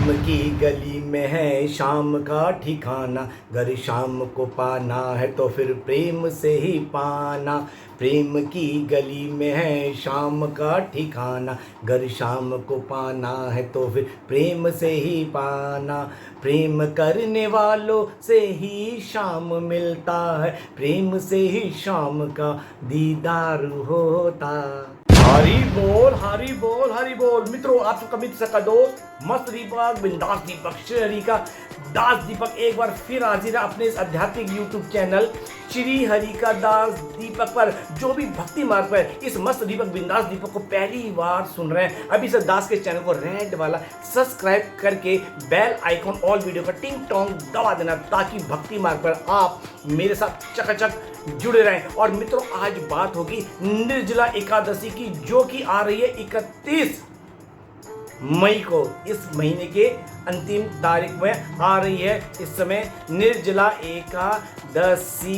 प्रेम की गली में है शाम का ठिकाना, अगर शाम को पाना है तो फिर प्रेम से ही पाना। प्रेम की गली में है शाम का ठिकाना, अगर शाम को पाना है तो फिर प्रेम से ही पाना। प्रेम करने वालों से ही शाम मिलता है, प्रेम से ही शाम का दीदार होता। हरी बोल हरी बोल हरी बोल। मित्रों, आप सबका मित्र का दोस्त मस्त दीपक, बिंदास दीपक, श्री हरि का दास दीपक एक बार फिर हाजिर है अपने इस आध्यात्मिक यूट्यूब चैनल श्री हरि का दास दीपक पर। जो भी भक्ति मार्ग पर इस मस्त दीपक बिंदास दीपक को पहली बार सुन रहे हैं, अभी से दास के चैनल को रेड वाला सब्सक्राइब करके बेल आइकॉन ऑल वीडियो का टिंग टोंग दबा देना, ताकि भक्ति मार्ग पर आप मेरे साथ चकाचक जुड़े रहें। और मित्रों, आज बात होगी निर्जला एकादशी की, जो कि आ रही है 31 मई को। इस महीने के अंतिम तारीख में आ रही है इस समय निर्जला एकादशी।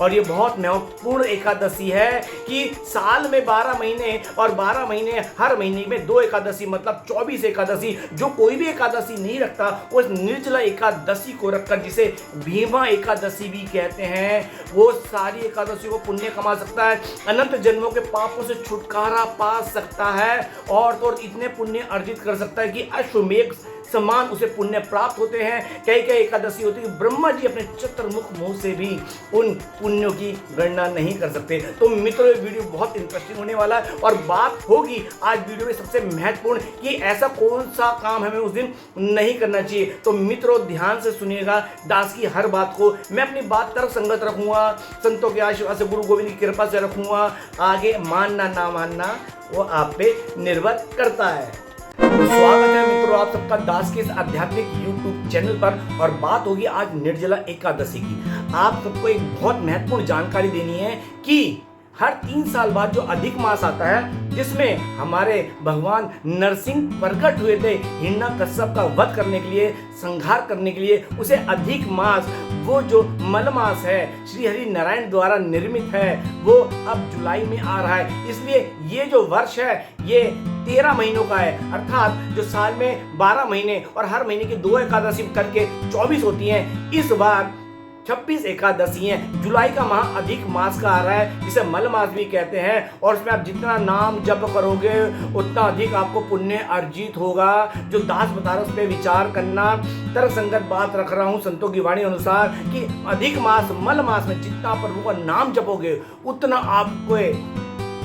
और ये बहुत महत्वपूर्ण एकादशी है कि साल में 12 महीने और 12 महीने हर महीने में 2 एकादशी, मतलब 24 एकादशी। जो कोई भी एकादशी नहीं रखता वो निर्जला एकादशी को रखकर, जिसे भीमा एकादशी भी कहते हैं, वो सारी एकादशी को पुण्य कमा सकता है, अनंत जन्मों के पापों से छुटकारा पा सकता है और तो इतने पुण्य अर्जित कर सकता है कि अश्वमेघ समान उसे पुण्य प्राप्त होते हैं। कई कई एकादशी होती है ब्रह्मा जी अपने चतुर्मुख मुंह से भी उन पुण्यों की गणना नहीं कर सकते। तो मित्रों, ये वीडियो बहुत इंटरेस्टिंग होने वाला है और बात होगी आज वीडियो में सबसे महत्वपूर्ण कि ऐसा कौन सा काम हमें उस दिन नहीं करना चाहिए। तो मित्रों, ध्यान से सुनिएगा दास की हर बात को। मैं अपनी बात तर्क संगत रखूंगा, संतों के आशीर्वाद से, गुरु गोविंद की कृपा से रखूंगा। आगे मानना ना मानना वो आप पे निर्भर करता है। तो स्वागत है मित्रों आप सबका दास के इस आध्यात्मिक YouTube चैनल पर। और बात होगी आज निर्जला एकादशी की। आप सबको एक बहुत महत्वपूर्ण जानकारी देनी है कि हर 3 साल बाद जो अधिक मास आता है, जिसमें हमारे भगवान नरसिंह प्रकट हुए थे हिरण्यकश्यप का वध करने के लिए, संहार करने के लिए, उसे अधिक मास, वो जो मल मास है, श्री हरि नारायण द्वारा निर्मित है, वो अब जुलाई में आ रहा है। इसलिए ये जो वर्ष है ये 13 महीनों का है, अर्थात जो साल में 12 महीने और हर महीने की 2 एकादशी करके 24 होती हैं, इस बार 26 एकादशी हैं। जुलाई का माह अधिक मास का आ रहा है, जिसे मल मास भी कहते हैं। और उसमें आप जितना नाम जप करोगे उतना अधिक आपको पुण्य अर्जित होगा। जो दास बता रहा है उस पर विचार करना। तर्क संगत बात रख रहा हूँ संतों की वाणी अनुसार कि अधिक मास मल मास में जितना प्रभु का नाम जपोगे उतना आपको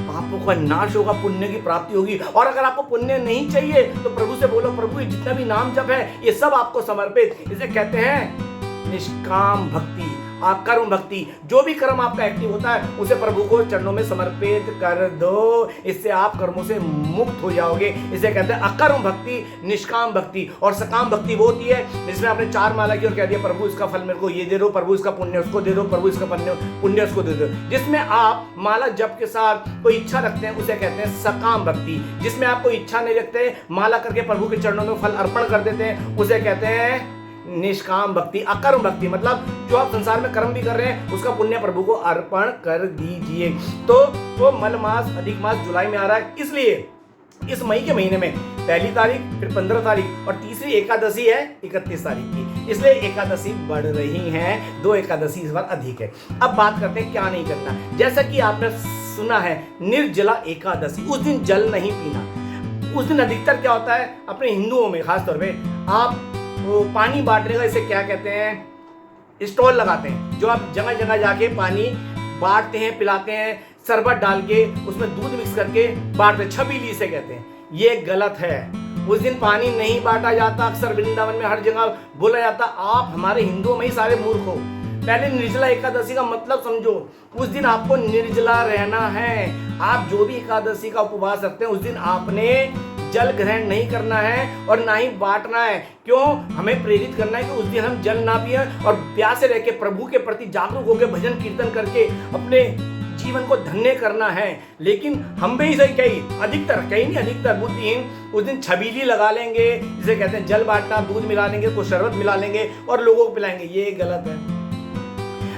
पापों का नाश होगा, पुण्य की प्राप्ति होगी। और अगर आपको पुण्य नहीं चाहिए तो प्रभु से बोलो, प्रभु जितना भी नाम जप है ये सब आपको समर्पित। इसे कहते हैं निष्काम भक्ति, कर्म भक्ति। जो भी कर्म आपका एक्टिव होता है उसे प्रभु को चरणों में समर्पित कर दो, इससे आप कर्मों से मुक्त हो जाओगे। इसे कहते हैं अकर्म भक्ति, निष्काम भक्ति। और सकाम भक्ति वो होती है जिसमें आपने 4 माला की और कह दिया प्रभु इसका फल मेरे को ये दे दो, प्रभु इसका पुण्य उसको दे दो, प्रभु इसका पुण्य उसको दे दो। जिसमें आप माला जप के साथ कोई इच्छा रखते हैं उसे कहते हैं सकाम भक्ति। जिसमें आप कोई इच्छा नहीं रखते, माला करके प्रभु के चरणों में फल अर्पण कर देते हैं, उसे कहते हैं निष्काम भक्ति। अकर्म भक्ति मतलब जो आप संसार में कर्म भी कर रहे हैं उसका पुण्य प्रभु को अर्पण कर दीजिए। तो वो मल मास अधिक मास जुलाई में आ रहा है, इसलिए इस मई के महीने में 1 तारीख, फिर 15 तारीख और तीसरी एकादशी है 31 तारीख की। इसलिए एकादशी बढ़ रही हैं, 2 एकादशी इस बार अधिक है। अब बात करते हैं क्या नहीं करना। जैसा कि आपने सुना है निर्जला एकादशी, उस दिन जल नहीं पीना। उस दिन अधिकतर क्या होता है अपने हिंदुओं में खासतौर पे, आप वो पानी बांटने का, इसे क्या कहते हैं, स्टॉल लगाते हैं, जो आप जगह जगह जाके पानी बांटते हैं, पिलाते हैं, शरबत डाल के उसमें दूध मिक्स करके बांटते हैं, छबीली इसे कहते हैं। ये गलत है। उस दिन पानी नहीं बांटा जाता। अक्सर वृंदावन में हर जगह बोला जाता। आप हमारे हिंदुओं में ही सारे मूर्ख हो। पहले निर्जला एकादशी का मतलब समझो। उस दिन आपको निर्जला रहना है। आप जो भी एकादशी का उपवास रखते हैं उस दिन आपने जल ग्रहण नहीं करना है और ना ही बांटना है। क्यों? हमें प्रेरित करना है कि उस दिन हम जल ना पिए और प्यासे रह के प्रभु के प्रति जागरूक होकर भजन कीर्तन करके अपने जीवन को धन्य करना है। लेकिन हम भी सही कहीं अधिकतर बुद्धिहीन उस दिन छबीली लगा लेंगे, जिसे कहते हैं जल बांटना, दूध मिला लेंगे, कुछ शरबत मिला लेंगे और लोगों को पिलाएंगे। ये गलत है।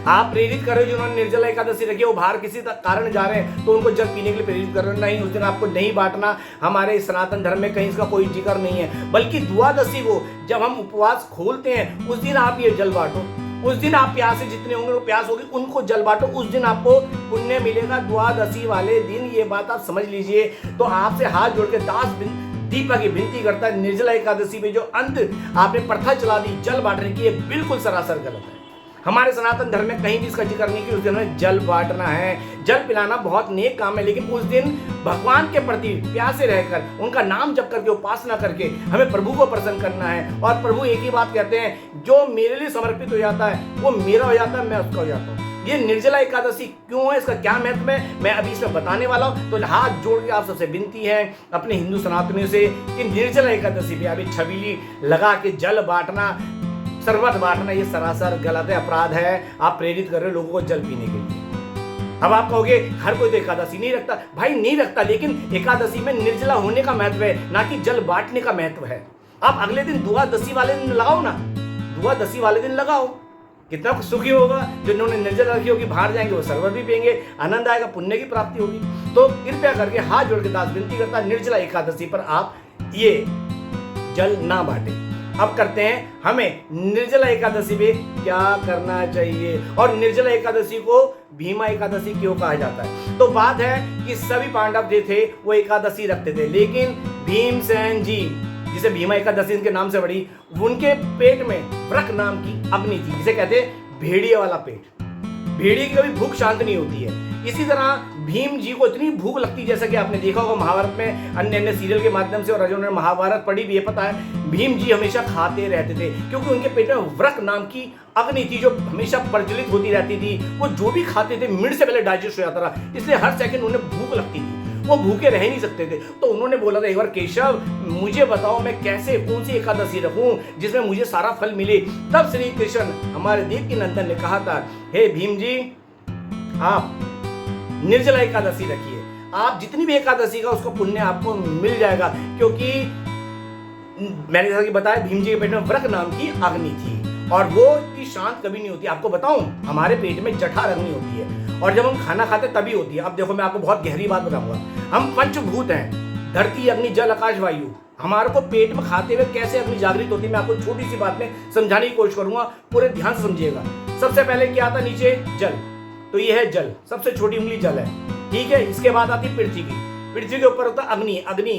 आप प्रेरित कर रहे हो जिन्होंने निर्जला एकादशी रखी है, वो बाहर किसी कारण जा रहे हैं तो उनको जल पीने के लिए प्रेरित कर रहे हो। नहीं, उस दिन आपको नहीं बांटना। हमारे सनातन धर्म में कहीं इसका कोई जिक्र नहीं है, बल्कि द्वादशी को जब हम उपवास खोलते हैं उस दिन आप ये जल बांटो। उस दिन आप प्यासे जितने होंगे वो प्यास होगी उनको जल बांटो, उस दिन आपको पुण्य मिलेगा। द्वादशी वाले दिन ये बात आप समझ लीजिए। तो आपसे हाथ जोड़ के दास दीपक की विनती करता है, निर्जला एकादशी में जो अंत आपने प्रथा चला दी जल बांटने की, ये बिल्कुल सरासर गलत है। हमारे सनातन धर्म में कहीं भी इसका जिक्र नहीं कि उस दिन हमें जल बांटना है। जल पिलाना बहुत नेक काम है, लेकिन उस दिन भगवान के प्रति प्यासे रहकर उनका नाम जप करके उपासना करके हमें प्रभु को प्रसन्न करना है। और प्रभु एक ही बात कहते हैं, जो मेरे लिए समर्पित हो जाता है वो मेरा हो जाता है, मैं उसका हो जाता हूँ। ये निर्जला एकादशी क्यों है, इसका क्या महत्व है, मैं अभी इसमें बताने वाला हूँ। तो हाथ जोड़ के आप सबसे विनती है अपने हिंदू सनातनियों से कि निर्जला एकादशी पे अभी छबीली लगा के जल बांटना, शरबत बांटना, ये सरासर गलत है, अपराध है। आप प्रेरित कर रहे हो लोगों को जल पीने के लिए। अब आप कहोगे हर कोई तो एकादशी नहीं रखता। भाई नहीं रखता, लेकिन एकादशी में निर्जला होने का महत्व है, ना कि जल बांटने का महत्व है। आप अगले दिन द्वादशी वाले दिन लगाओ ना, द्वादशी वाले दिन लगाओ, कितना सुखी होगा। जो इन्होंने निर्जला रखी होगी बाहर जाएंगे वो शरबत भी पिएंगे, आनंद आएगा, पुण्य की प्राप्ति होगी। तो कृपया करके हाथ जोड़ के दास विनती करता है, निर्जला एकादशी पर आप ये जल ना बांटे। अब करते हैं हमें निर्जला एकादशी पे क्या करना चाहिए, और निर्जला एकादशी को भीमा एकादशी क्यों कहा जाता है। तो बात है कि सभी पांडव जो थे वो एकादशी रखते थे, लेकिन भीमसेन जी, जिसे भीमा एकादशी इनके नाम से बड़ी, उनके पेट में वृक नाम की अग्नि थी, जिसे कहते हैं भेड़िए वाला पेट। भेड़िए की कभी भूख शांत नहीं होती है। इसी तरह भीम जी को इतनी भूख लगती, जैसा कि आपने देखा होगा महाभारत में, अन्य अन्य सीरियल के माध्यम से, और जिन्होंने महाभारत पढ़ी भी ये पता है, भीम जी हमेशा खाते रहते थे, क्योंकि उनके पेट में वृक नाम की अग्नि थी जो हमेशा प्रज्वलित होती रहती थी। वो जो भी खाते थे मिनट से पहले डाइजेस्ट हो जाता था, इसलिए हर सेकंड उन्हें भूख लगती थी, वो भूखे रह नहीं सकते थे। तो उन्होंने बोला था एक बार, केशव मुझे बताओ मैं कैसे कौन सी एकादशी रखूं जिसमें मुझे सारा फल मिले। तब श्री कृष्ण हमारे देवकी नंदन ने कहा था, हे भीम जी, आप निर्जला एकादशी रखिए, आप जितनी भी एकादशी का उसको पुण्य आपको मिल जाएगा। क्योंकि मैंने जैसा कि बताया, भीम जी के पेट में वृक नाम की अग्नि थी और वो की शांत कभी नहीं होती। आपको बताऊं, हमारे पेट में जठर अग्नि होती है और जब हम खाना खाते तभी होती है। अब देखो मैं आपको बहुत गहरी बात बताऊंगा, हम पंचभूत हैं, धरती, अग्नि, जल, आकाश, वायु। हमारे को पेट में खाते हुए कैसे अग्नि जागृत होती है, मैं आपको छोटी सी बात में समझाने की कोशिश करूंगा, पूरे ध्यान से समझिएगा। सबसे पहले क्या आता नीचे, जल, तो ये है जल, सबसे छोटी उंगली जल है, ठीक है। इसके बाद आती पृथ्वी की, पृथ्वी के ऊपर होता है अग्नि,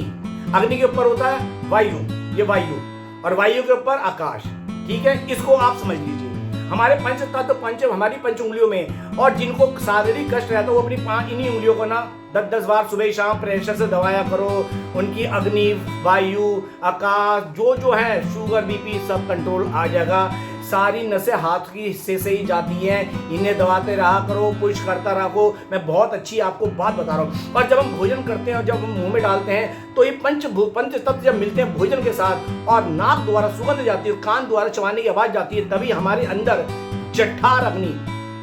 अग्नि के ऊपर होता है वायु, ये वायु, और वायु के ऊपर आकाश, ठीक है। इसको आप समझ लीजिए। हमारे पंच तत्व पंच हमारी पंच उंगलियों में, और जिनको शारीरिक कष्ट रहता है वो अपनी इन्हीं उंगलियों को ना 10-10 बार सुबह शाम प्रेशर से दबाया करो। उनकी अग्नि, वायु, आकाश, जो है, शुगर, बीपी सब कंट्रोल आ जाएगा। सारी नसें हाथ की हिस्से से ही जाती हैं, इन्हें दबाते रहा करो, पुश करता रहो। मैं बहुत अच्छी आपको बात बता रहा हूँ। और जब हम भोजन करते हैं और जब हम मुंह में डालते हैं तो ये पंच तत्व जब मिलते हैं भोजन के साथ और नाक द्वारा सुगंध जाती है, कान द्वारा चबाने की आवाज जाती है, तभी हमारे अंदर जठर अग्नि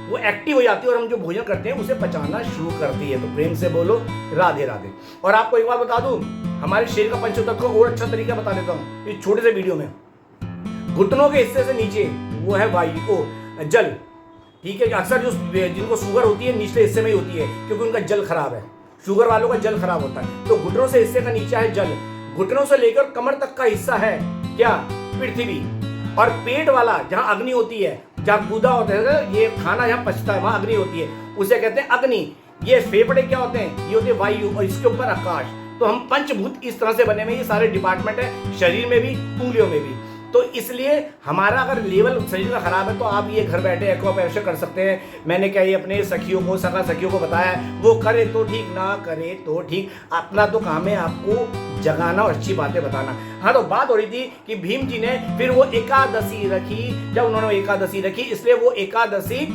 वो एक्टिव हो जाती है और हम जो भोजन करते हैं उसे पचाना शुरू करती है। तो प्रेम से बोलो राधे राधे। और आपको एक बात बता दूं, हमारे शरीर का पंच तत्व को और अच्छा तरीका बता देता हूँ इस छोटे से वीडियो में। घुटनों के हिस्से से नीचे वो है वायु, जल, ठीक है। अक्सर जो जिनको शुगर होती है निचले हिस्से में ही होती है, क्योंकि उनका जल खराब है, शुगर वालों का जल खराब होता है। तो घुटनों से हिस्से का नीचा है जल, घुटनों से लेकर कमर तक का हिस्सा है क्या, पृथ्वी। और पेट वाला जहाँ अग्नि होती है, जहाँ गुदा होता है, ये खाना जहाँ पचता है वहाँ अग्नि होती है, उसे कहते हैं अग्नि। ये फेफड़े क्या होते हैं, ये होते हैं वायु, और इसके ऊपर आकाश। तो हम पंचभूत इस तरह से बने हुए, ये सारे डिपार्टमेंट है शरीर में भी, उंगलियों में भी। तो इसलिए हमारा अगर लेवल शरीर का खराब है तो आप ये घर बैठे एक्वाप्रेशर कर सकते हैं। मैंने क्या ये अपने सखियों को, सगा सखियों को बताया, वो करे तो ठीक, ना करे तो ठीक। अपना तो काम है आपको जगाना और अच्छी बातें बताना। हाँ, तो बात हो रही थी कि भीम जी ने फिर वो एकादशी रखी। जब उन्होंने एकादशी रखी, इसलिए वो एकादशी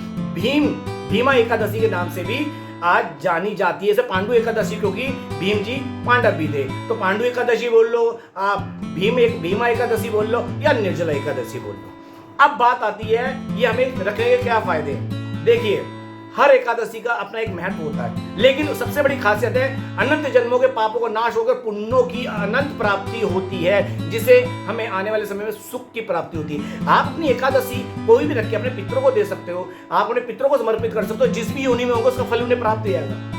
भीमा एकादशी के नाम से भी आज जानी जाती है। जैसे पांडु एकादशी, क्योंकि भीम जी पांडव भी थे, तो पांडु एकादशी बोल लो आप, भीमा एकादशी बोल लो या निर्जला एकादशी बोल लो। अब बात आती है ये हमें रखने के क्या फायदे हैं। देखिए, हर एकादशी का अपना एक महत्व होता है, लेकिन सबसे बड़ी खासियत है अनंत जन्मों के पापों को नाश होकर पुण्यों की अनंत प्राप्ति होती है, जिसे हमें आने वाले समय में सुख की प्राप्ति होती है। आप अपनी एकादशी कोई भी रख के अपने पितरों को दे सकते हो, आप अपने पितरों को समर्पित कर सकते हो, जिस भी योनि में होगा उसका फल उन्हें प्राप्त हो जाएगा।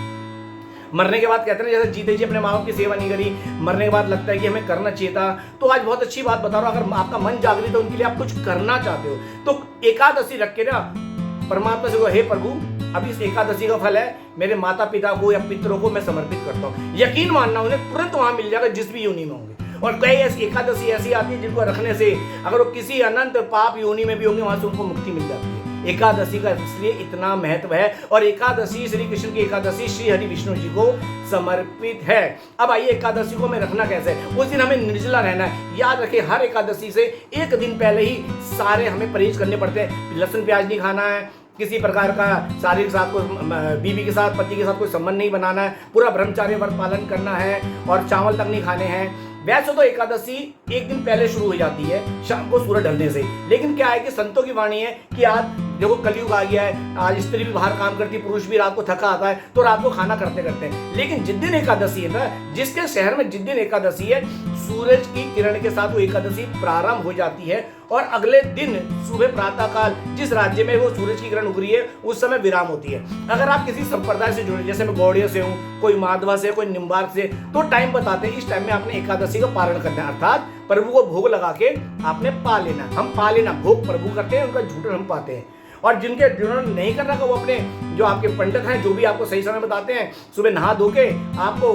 मरने के बाद कहते हैं जैसे जीते जी अपने माँ बाप की सेवा नहीं करी, मरने के बाद लगता है कि हमें करना चाहिए था। तो आज बहुत अच्छी बात बता रहा हूँ, अगर आपका मन जागृत है उनके लिए आप कुछ करना चाहते हो तो एकादशी रख के ना परमात्मा से कहो, हे प्रभु अब इस एकादशी का फल है मेरे माता पिता को या पितरों को मैं समर्पित करता हूँ। यकीन मानना उन्हें तुरंत वहां मिल जाएगा जिस भी योनि में होंगे। और कई ऐसी एकादशी ऐसी आती है जिनको रखने से अगर वो किसी अनंत पाप योनि में भी होंगे वहां से उनको मुक्ति मिल जाती है। एकादशी का इसलिए इतना महत्व है, और एकादशी श्री कृष्ण की एकादशी श्री हरि विष्णु जी को समर्पित है। अब आइए एकादशी को हमें रखना कैसे है। उस दिन हमें निर्जला रहना है। याद रखिए हर एकादशी से एक दिन पहले ही सारे हमें परहेज करने पड़ते हैं। लहसुन प्याज नहीं खाना है, किसी प्रकार का शारीरिक साथ को बीवी के साथ पति के साथ कोई संबंध नहीं बनाना है, पूरा ब्रह्मचार्य व्रत पालन करना है और चावल तक नहीं खाने हैं। वैसे तो एकादशी एक दिन पहले शुरू हो जाती है शाम को सूरज ढलने से, लेकिन क्या है कि संतों की वाणी है कि आज देखो कलयुग आ गया है, आज स्त्री भी बाहर काम करती, पुरुष भी रात को थका आता है तो रात को खाना करते करते हैं। लेकिन जिस दिन एकादशी है ना, जिसके शहर में जिस दिन एकादशी है सूरज की किरण के साथ वो एकादशी प्रारंभ हो जाती है और अगले दिन सुबह प्रातः काल जिस राज्य में वो सूरज की किरण उग रही है उस समय विराम होती है। अगर आप किसी संप्रदाय से जुड़े, जैसे मैं गौड़िया से हूँ, कोई माधवा से, कोई निम्बार्क से, तो टाइम बताते हैं इस टाइम में आपने एकादशी का पारण करना है, अर्थात प्रभु को भोग लगा के आपने पा लेना। हम पा लेना, भोग प्रभु करते हैं, उनका झूठन हम पाते हैं। और जिन्होंने नहीं कर रखा वो अपने जो आपके पंडित हैं जो भी आपको सही समय बताते हैं, सुबह नहा धो के आपको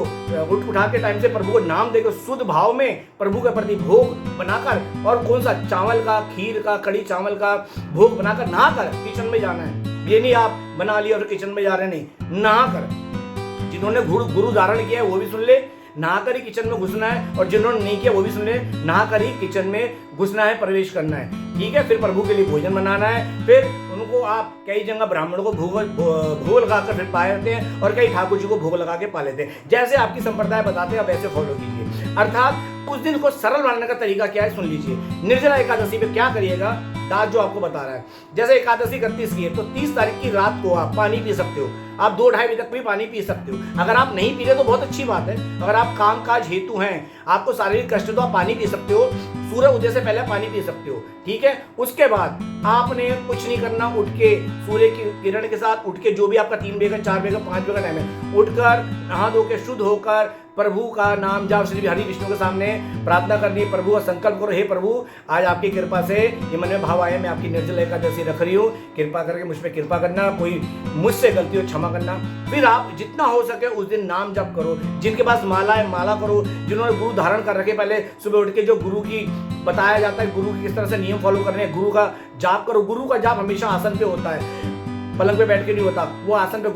उठा के टाइम से प्रभु को नाम देकर शुद्ध भाव में प्रभु के प्रति भोग बनाकर, और कौन सा चावल का, खीर का, कड़ी चावल का भोग बनाकर नहा कर किचन में जाना है। ये नहीं आप बना लिया और किचन में जा रहे, नहीं, नहा कर। जिन्होंने गुरु धारण किया है वो भी सुन ले, नहाकर ही किचन में घुसना है, और जिन्होंने नहीं किया वो भी सुन ले, नहाकर ही किचन में घुसना है, प्रवेश करना है। ठीक है, फिर प्रभु के लिए भोजन बनाना है। फिर उनको आप कई जगह ब्राह्मणों को भोग लगाकर फिर पा लेते हैं और कई ठाकुर जी को भोग लगा के पा लेते हैं। जैसे आपकी संप्रदाय बताते हैं आप वैसे फॉलो कीजिए। अर्थात उस दिन को सरल बनाने का तरीका क्या है सुन लीजिए। निर्जला एकादशी पे क्या करिएगा, दास जो आपको बता रहा है। जैसे एकादशी 31 की है तो 30 तारीख की रात को आप पानी पी सकते हो। आप 2-2:30 बजे तक भी पानी पी सकते हो। अगर आप नहीं पी रहे तो बहुत अच्छी बात है। अगर आप काम काज हेतु हैं, आपको शारीरिक कष्ट तो आप पानी पी सकते हो, सूरज उदय से पहले पानी पी सकते हो। ठीक है, उसके बाद आपने कुछ नहीं करना, उठ के सूर्य की किरण के साथ उठ के जो भी आपका 3 बजे का, 4 बजे का, 5 बजे का टाइम है, उठकर नहा धो के शुद्ध होकर प्रभु का नाम जाप श्री हरि विष्णु के सामने प्रार्थना करनी। प्रभु का संकल्प करो, हे प्रभु आज आपकी कृपा से ये मन में भाव आया, मैं आपकी निर्जला एकादशी रख रही हूँ, कृपा करके मुझ पर कृपा करना, कोई मुझसे गलती हो क्षमा करना। फिर आप जितना हो सके उस दिन नाम जप करो। जिनके पास माला है माला करो। जिन्होंने गुरु धारण कर रखे पहले सुबह उठ के जो गुरु की बताया जाता है, गुरु की किस तरह से नियम फॉलो करने हैं, गुरु का जाप करो। गुरु का जाप हमेशा आसन पे होता है, पलंग पे बैठ के नहीं होता। वो आसन पे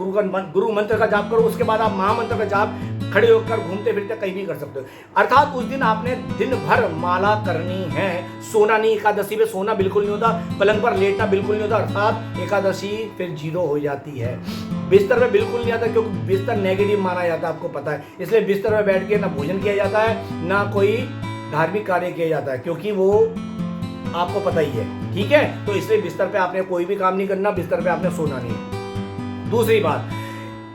गुरु मंत्र का जाप करो। उसके बाद आप महामंत्र का जाप खड़े होकर घूमते फिरते कहीं भी कर सकते हो। अर्थात उस दिन आपने दिन भर माला करनी है, सोना नहीं। एकादशी पे सोना बिल्कुल नहीं होता, पलंग पर लेटना बिल्कुल नहीं होता। अर्थात एकादशी फिर 0 हो जाती है। बिस्तर में बिल्कुल नहीं आता, क्योंकि बिस्तर नेगेटिव माना जाता है, आपको पता है। इसलिए बिस्तर में बैठ के ना भोजन किया जाता है, ना कोई धार्मिक कार्य किया जाता है, क्योंकि वो आपको पता ही है। ठीक है, तो इसलिए बिस्तर पे आपने कोई भी काम नहीं करना, बिस्तर पे आपने सोना नहीं है। दूसरी बात,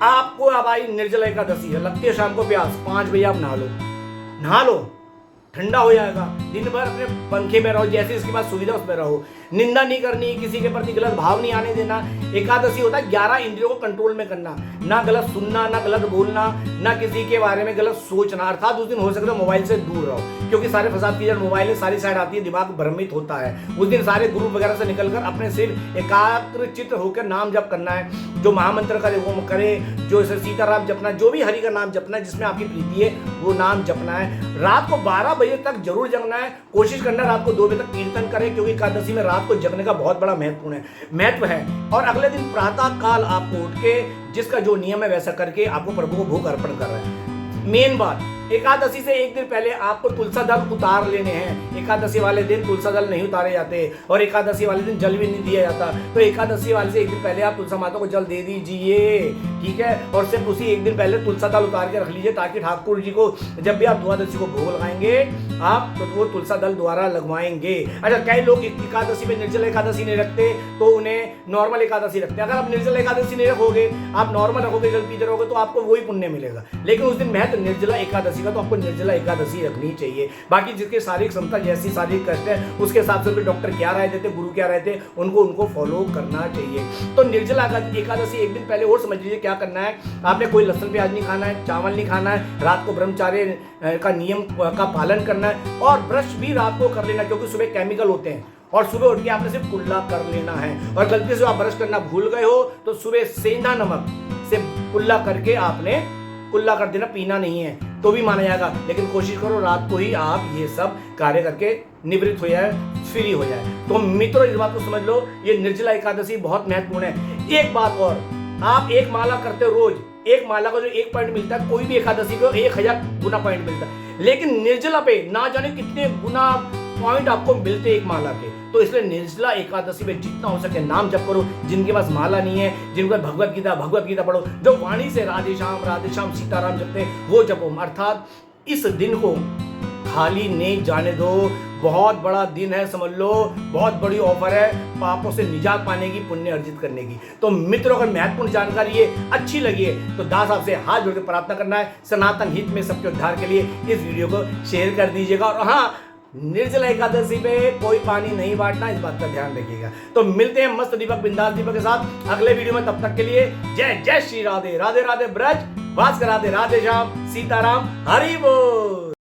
आपको अब आई निर्जला एकादशी है, लगती है शाम को प्यास, 5 बजे आप नहा लो, ठंडा हो जाएगा। दिन भर अपने पंखे में रहो, जैसे इसके पास सुविधा उसमें रहो। निंदा नहीं करनी, किसी के प्रति गलत भाव नहीं आने देना। एकादशी होता है 11 इंद्रियों को कंट्रोल में करना, ना गलत सुनना, ना गलत बोलना, ना किसी के बारे में गलत सोचना। अर्थात उस दिन हो सकता है मोबाइल से दूर रहो, क्योंकि सारे फसाद की जब मोबाइल में सारी साइड आती है, दिमाग भ्रमित होता है। उस दिन सारे ग्रुप वगैरह से निकलकर अपने सिर्फ एकाग्र चित्त होकर नाम जप करना है। जो महामंत्र का वो करे, जो सीताराम जपना, जो भी हरि का नाम जपना है, जिसमें आपकी प्रीति है वो नाम जपना है। रात को 12 बजे तक जरूर जगना है। कोशिश करना रात को 2 बजे तक कीर्तन करें, क्योंकि एकादशी में रात को जगने का बहुत बड़ा महत्व है। और अगले दिन प्रातः काल आपको उठ के जिसका जो नियम है वैसा करके आपको प्रभु को भोग अर्पण कर रहा है। मेन बात, एकादशी से एक दिन पहले आपको तुलसा दल उतार लेने हैं। एकादशी वाले दिन तुलसा दल नहीं उतारे जाते और एकादशी वाले दिन जल भी नहीं दिया जाता, तो एकादशी वाले से एक दिन पहले आप तुलसा माता को जल दे दीजिए, ठीक है। और सिर्फ उसी एक दिन पहले तुलसा दल उतार के रख लीजिए, ताकि ठाकुर जी को जब भी आप द्वादशी को भोग लगाएंगे आप तो वो तुलसा दल द्वारा लगवाएंगे। अच्छा, कई लोग एकादशी में निर्जल एकादशी नहीं रखते तो उन्हें नॉर्मल एकादशी रखते हैं। अगर आप निर्जल एकादशी नहीं रखोगे, आप नॉर्मल रखोगे, जल पीते रहोगे, तो आपको वही पुण्य मिलेगा। लेकिन उस दिन महत्व निर्जला एकादशी का, तो आपको निर्जला एकादशी रखनी चाहिए। बाकी जिसके शारीरिक क्षमता जैसी शारीरिक कष्ट है उसके हिसाब से डॉक्टर क्या राय देते, गुरु क्या राय देते, उनको फॉलो करना चाहिए। तो निर्जला एकादशी एक दिन पहले और समझ लीजिए क्या करना है। आपने कोई लहसुन प्याज नहीं खाना है, चावल नहीं खाना है, रात को ब्रह्मचार्य का नियम का पालन करना है, और ब्रश भी रात को कर लेना, क्योंकि सुबह केमिकल होते हैं। और सुबह उठ के आपने सिर्फ कुल्ला कर लेना है। और गलती से आप ब्रश करना भूल गए हो तो सुबह सेंधा नमक से कुल्ला करके आपने कुल्ला कर देना, पीना नहीं है तो भी माना जाएगा। लेकिन कोशिश करो रात को ही आप ये सब कार्य करके निवृत्त हो जाए, फ्री हो जाए। तो मित्रों, इस बात को समझ लो, ये निर्जला एकादशी बहुत महत्वपूर्ण है। एक बात और, आप एक माला करते हो रोज, एक माला का जो 1 पॉइंट मिलता है, कोई भी एकादशी को 1000 गुना पॉइंट मिलता है, लेकिन निर्जला पे ना जाने कितने गुना पॉइंट आपको मिलते हैं एक माला के। तो इसलिए निर्जला एकादशी में जितना हो सके नाम जप करो। जिनके पास माला नहीं है, जिनके पास भगवत गीता पढ़ो, जो वाणी से राधे श्याम सीताराम जपते हैं वो जपो। अर्थात इस दिन को खाली नहीं जाने दो। बहुत बड़ा दिन है, समझ लो, बहुत बड़ी ऑफर है पापों से निजात पाने की, पुण्य अर्जित करने की। तो मित्रों, अगर महत्वपूर्ण जानकारी ये अच्छी लगी है तो दास आपसे हाथ जोड़ के प्रार्थना करना है, सनातन हित में सबके उद्धार के लिए इस वीडियो को शेयर कर दीजिएगा। और हाँ, निर्जला एकादशी पे कोई पानी नहीं बांटना, इस बात का ध्यान रखिएगा। तो मिलते हैं मस्त दीपक बिंदास दीपक के साथ अगले वीडियो में। तब तक के लिए जय जय श्री राधे राधे राधे ब्रज वास राधे राधे श्याम सीताराम हरि बोल।